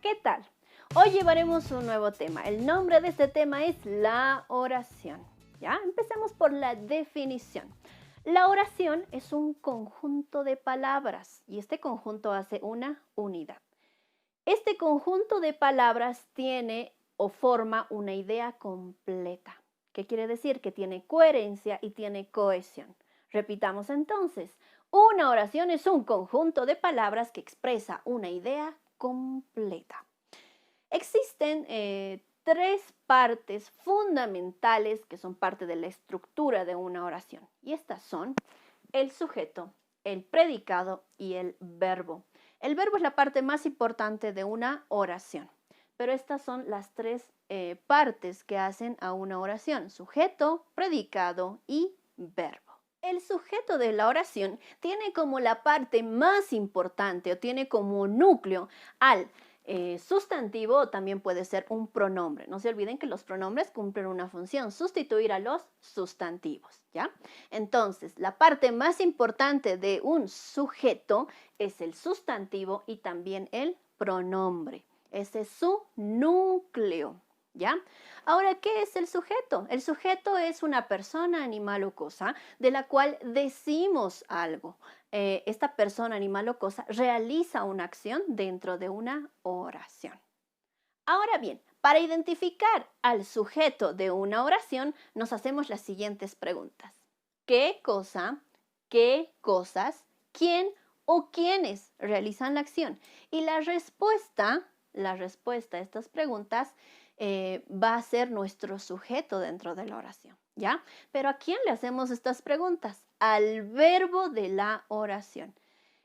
¿qué tal? Hoy llevaremos un nuevo tema. El nombre de este tema es la oración. ¿Ya? Empecemos por la definición. La oración es un conjunto de palabras y este conjunto hace una unidad. Este conjunto de palabras tiene o forma una idea completa. ¿Qué quiere decir? Que tiene coherencia y tiene cohesión. Repitamos entonces. Una oración es un conjunto de palabras que expresa una idea completa. Existen tres partes fundamentales que son parte de la estructura de una oración. Y estas son el sujeto, el predicado y el verbo. El verbo es la parte más importante de una oración. Pero estas son las tres partes que hacen a una oración. Sujeto, predicado y verbo. El sujeto de la oración tiene como la parte más importante o tiene como núcleo al sustantivo o también puede ser un pronombre. No se olviden que los pronombres cumplen una función, sustituir a los sustantivos, ¿ya? Entonces, la parte más importante de un sujeto es el sustantivo y también el pronombre. Ese es su núcleo, ¿ya? Ahora, ¿qué es el sujeto? El sujeto es una persona, animal o cosa de la cual decimos algo. Esta persona, animal o cosa realiza una acción dentro de una oración. Ahora bien, para identificar al sujeto de una oración, nos hacemos las siguientes preguntas. ¿Qué cosa, qué cosas, quién o quiénes realizan la acción? Y la respuesta a estas preguntas va a ser nuestro sujeto dentro de la oración, ¿ya? Pero ¿a quién le hacemos estas preguntas? Al verbo de la oración.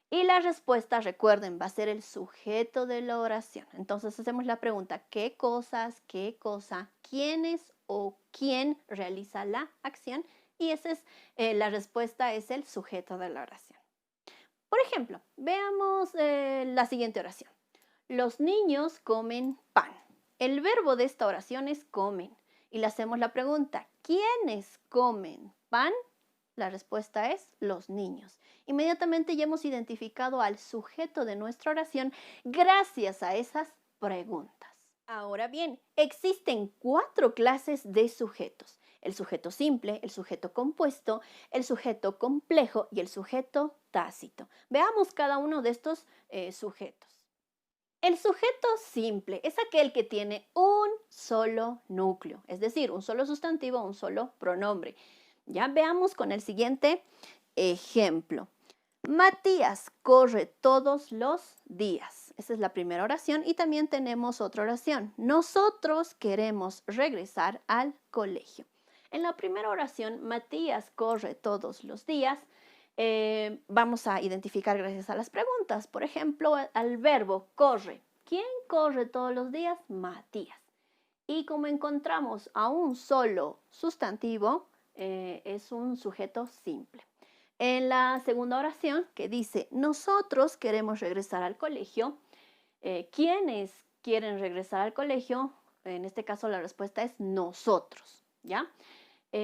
Y la respuesta, recuerden, va a ser el sujeto de la oración. Entonces hacemos la pregunta, ¿qué cosas, qué cosa, quiénes o quién realiza la acción? Y esa es, la respuesta es el sujeto de la oración. Por ejemplo, veamos la siguiente oración. Los niños comen pan. El verbo de esta oración es comen. Y le hacemos la pregunta, ¿quiénes comen pan? La respuesta es los niños. Inmediatamente ya hemos identificado al sujeto de nuestra oración gracias a esas preguntas. Ahora bien, existen 4 clases de sujetos. El sujeto simple, el sujeto compuesto, el sujeto complejo y el sujeto tácito. Veamos cada uno de estos sujetos. El sujeto simple es aquel que tiene un solo núcleo, es decir, un solo sustantivo, un solo pronombre. Ya veamos con el siguiente ejemplo. Matías corre todos los días. Esa es la primera oración y también tenemos otra oración. Nosotros queremos regresar al colegio. En la primera oración, Matías corre todos los días. Vamos a identificar gracias a las preguntas. Por ejemplo, al verbo corre. ¿Quién corre todos los días? Matías. Y como encontramos a un solo sustantivo, es un sujeto simple. En la segunda oración que dice, nosotros queremos regresar al colegio, ¿quiénes quieren regresar al colegio? En este caso la respuesta es nosotros, ¿ya?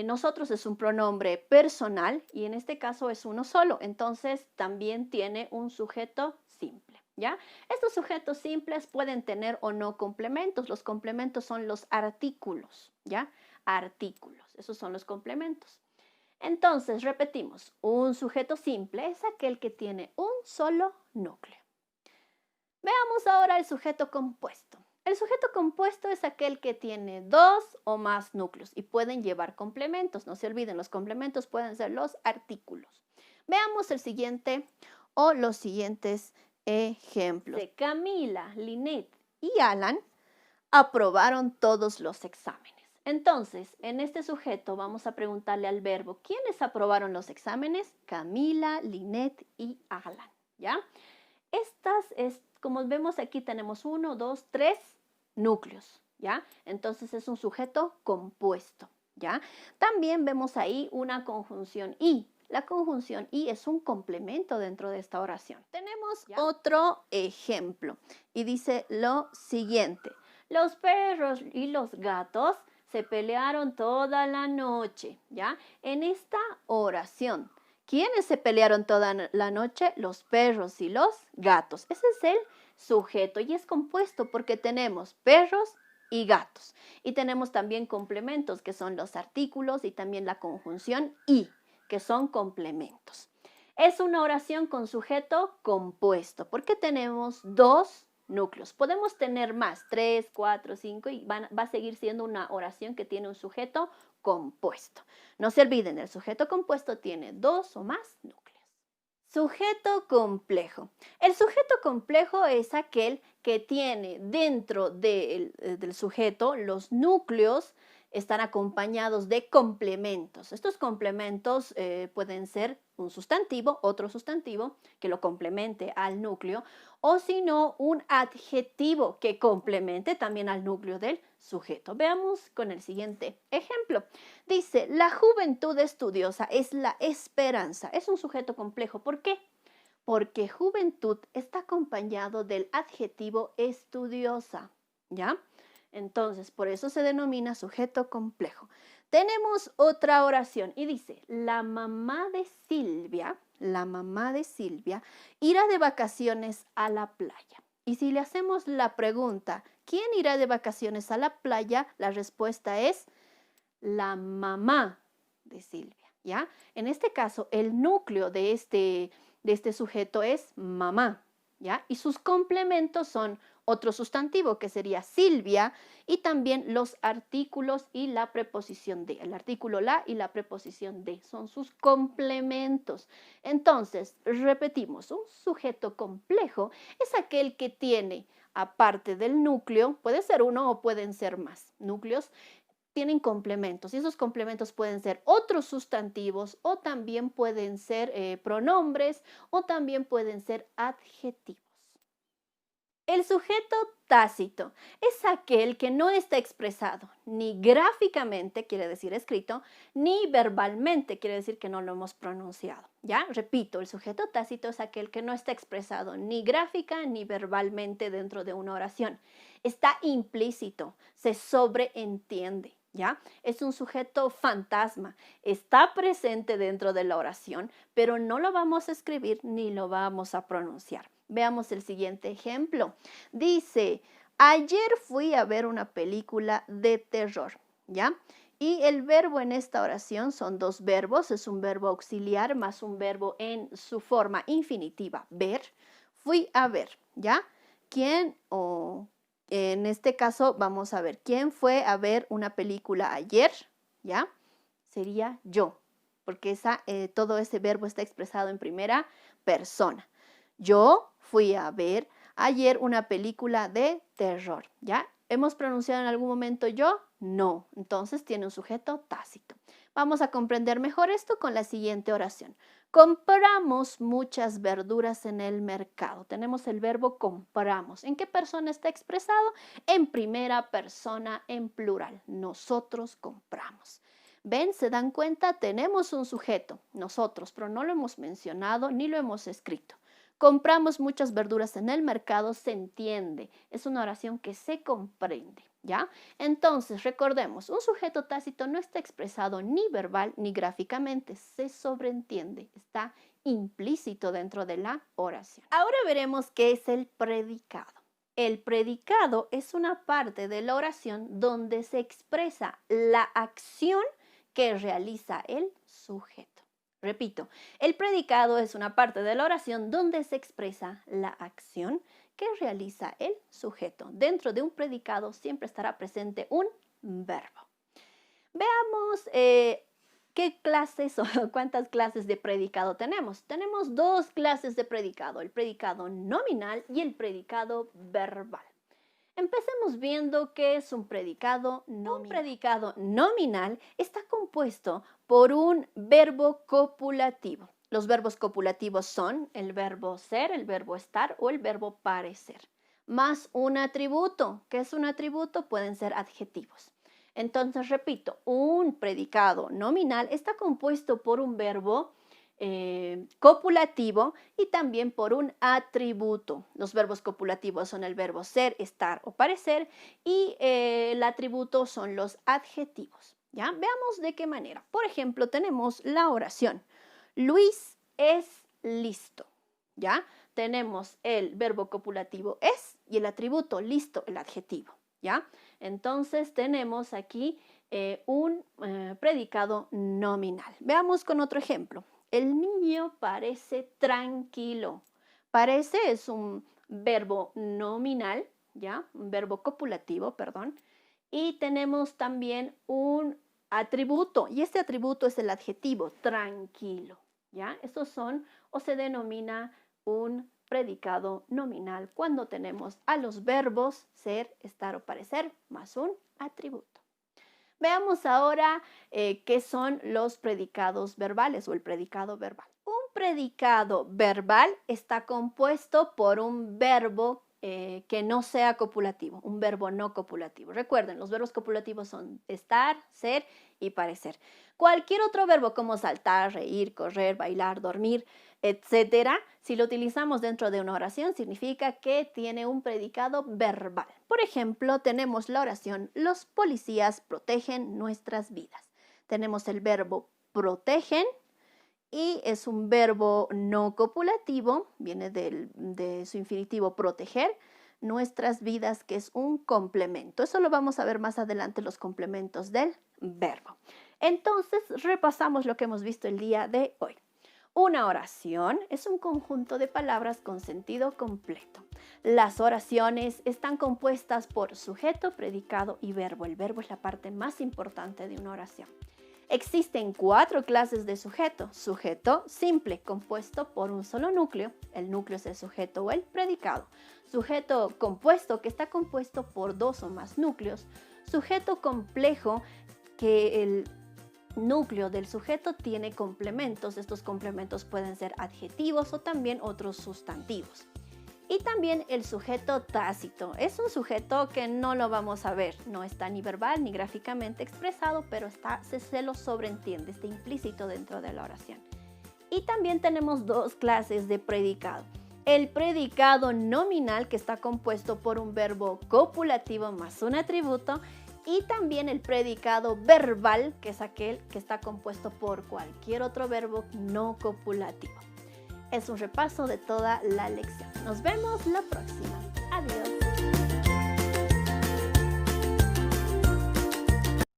Nosotros es un pronombre personal y en este caso es uno solo, entonces también tiene un sujeto simple, ¿ya? Estos sujetos simples pueden tener o no complementos. Los complementos son los artículos, ¿ya? Artículos, esos son los complementos. Entonces, repetimos, un sujeto simple es aquel que tiene un solo núcleo. Veamos ahora el sujeto compuesto. El sujeto compuesto es aquel que tiene 2 o más núcleos y pueden llevar complementos. No se olviden, los complementos pueden ser los artículos. Veamos el siguiente o los siguientes ejemplos. Camila, Linet y Alan aprobaron todos los exámenes. Entonces, en este sujeto vamos a preguntarle al verbo, ¿quiénes aprobaron los exámenes? Camila, Linet y Alan, ¿ya? Como vemos aquí tenemos 1, 2, 3 núcleos, ¿ya? Entonces es un sujeto compuesto, ¿ya? También vemos ahí una conjunción y. La conjunción y es un complemento dentro de esta oración. Tenemos otro ejemplo y dice lo siguiente. Los perros y los gatos se pelearon toda la noche, ¿ya? En esta oración, ¿quiénes se pelearon toda la noche? Los perros y los gatos. Ese es el sujeto y es compuesto porque tenemos perros y gatos. Y tenemos también complementos que son los artículos y también la conjunción y, que son complementos. Es una oración con sujeto compuesto porque tenemos dos núcleos. Podemos tener más, 3, 4, 5 y va a seguir siendo una oración que tiene un sujeto compuesto. No se olviden, el sujeto compuesto tiene dos o más núcleos. Sujeto complejo. El sujeto complejo es aquel que tiene dentro del sujeto los núcleos están acompañados de complementos. Estos complementos pueden ser un sustantivo, otro sustantivo que lo complemente al núcleo, o si no, un adjetivo que complemente también al núcleo del sujeto. Veamos con el siguiente ejemplo. Dice, la juventud estudiosa es la esperanza. Es un sujeto complejo. ¿Por qué? Porque juventud está acompañado del adjetivo estudiosa, ¿ya? Entonces, por eso se denomina sujeto complejo. Tenemos otra oración y dice, la mamá de Silvia irá de vacaciones a la playa. Y si le hacemos la pregunta, ¿quién irá de vacaciones a la playa? La respuesta es la mamá de Silvia, ¿ya? En este caso, el núcleo de este sujeto es mamá, ¿ya? Y sus complementos son otro sustantivo que sería Silvia y también los artículos y la preposición de. El artículo la y la preposición de son sus complementos. Entonces, repetimos, un sujeto complejo es aquel que tiene, aparte del núcleo, puede ser uno o pueden ser más núcleos, tienen complementos y esos complementos pueden ser otros sustantivos o también pueden ser pronombres o también pueden ser adjetivos. El sujeto tácito es aquel que no está expresado ni gráficamente, quiere decir escrito, ni verbalmente, quiere decir que no lo hemos pronunciado. ¿Ya? Repito, el sujeto tácito es aquel que no está expresado ni gráfica ni verbalmente dentro de una oración. Está implícito, se sobreentiende. ¿Ya? Es un sujeto fantasma, está presente dentro de la oración, pero no lo vamos a escribir ni lo vamos a pronunciar. Veamos el siguiente ejemplo. Dice, ayer fui a ver una película de terror, ¿ya? Y el verbo en esta oración son dos verbos, es un verbo auxiliar más un verbo en su forma infinitiva, ver. Fui a ver, ¿ya? ¿Quién o en este caso vamos a ver quién fue a ver una película ayer, ¿ya? Sería yo, porque todo ese verbo está expresado en primera persona. Yo fui a ver ayer una película de terror, ¿ya? ¿Hemos pronunciado en algún momento yo? No, entonces tiene un sujeto tácito. Vamos a comprender mejor esto con la siguiente oración. Compramos muchas verduras en el mercado. Tenemos el verbo compramos. ¿En qué persona está expresado? En primera persona, en plural. Nosotros compramos. ¿Ven? ¿Se dan cuenta? Tenemos un sujeto, nosotros, pero no lo hemos mencionado ni lo hemos escrito. Compramos muchas verduras en el mercado, se entiende. Es una oración que se comprende, ¿ya? Entonces, recordemos, un sujeto tácito no está expresado ni verbal ni gráficamente, se sobreentiende, está implícito dentro de la oración. Ahora veremos qué es el predicado. El predicado es una parte de la oración donde se expresa la acción que realiza el sujeto. Repito, el predicado es una parte de la oración donde se expresa la acción que realiza el sujeto. Dentro de un predicado siempre estará presente un verbo. Veamos qué clases o cuántas clases de predicado tenemos. Tenemos dos clases de predicado, el predicado nominal y el predicado verbal. Empecemos viendo qué es un predicado nominal. Un predicado nominal está compuesto por un verbo copulativo. Los verbos copulativos son el verbo ser, el verbo estar o el verbo parecer. Más un atributo. ¿Qué es un atributo? Pueden ser adjetivos. Entonces, repito, un predicado nominal está compuesto por un verbo copulativo y también por un atributo. Los verbos copulativos son el verbo ser, estar o parecer y el atributo son los adjetivos. ¿Ya? Veamos de qué manera. Por ejemplo, tenemos la oración. Luis es listo. ¿Ya? tenemos el verbo copulativo es y el atributo, listo, el adjetivo, ¿ya? Entonces tenemos aquí un predicado nominal. Veamos con otro ejemplo. El niño parece tranquilo. Parece es un verbo nominal, ¿ya? Un verbo copulativo, perdón. Y tenemos también un atributo, y este atributo es el adjetivo, tranquilo, ¿ya? Estos son o se denomina un predicado nominal cuando tenemos a los verbos ser, estar o parecer más un atributo. Veamos ahora qué son los predicados verbales o el predicado verbal. Un predicado verbal está compuesto por un verbo que no sea copulativo, un verbo no copulativo. Recuerden, los verbos copulativos son estar, ser y parecer. Cualquier otro verbo como saltar, reír, correr, bailar, dormir, etcétera, si lo utilizamos dentro de una oración, significa que tiene un predicado verbal. Por ejemplo, tenemos la oración: los policías protegen nuestras vidas. Tenemos el verbo protegen y es un verbo no copulativo, viene de su infinitivo proteger nuestras vidas, que es un complemento. Eso lo vamos a ver más adelante, los complementos del verbo. Entonces, repasamos lo que hemos visto el día de hoy. Una oración es un conjunto de palabras con sentido completo. Las oraciones están compuestas por sujeto, predicado y verbo. El verbo es la parte más importante de una oración. Existen 4 clases de sujeto. Sujeto simple, compuesto por un solo núcleo. El núcleo es el sujeto o el predicado. Sujeto compuesto, que está compuesto por 2 o más núcleos. Sujeto complejo, que el núcleo del sujeto tiene complementos. Estos complementos pueden ser adjetivos o también otros sustantivos. Y también el sujeto tácito. Es un sujeto que no lo vamos a ver, no está ni verbal ni gráficamente expresado, pero se lo sobreentiende, está implícito dentro de la oración. Y también tenemos 2 clases de predicado. El predicado nominal, que está compuesto por un verbo copulativo más un atributo, y también el predicado verbal, que es aquel que está compuesto por cualquier otro verbo no copulativo. Es un repaso de toda la lección. Nos vemos la próxima.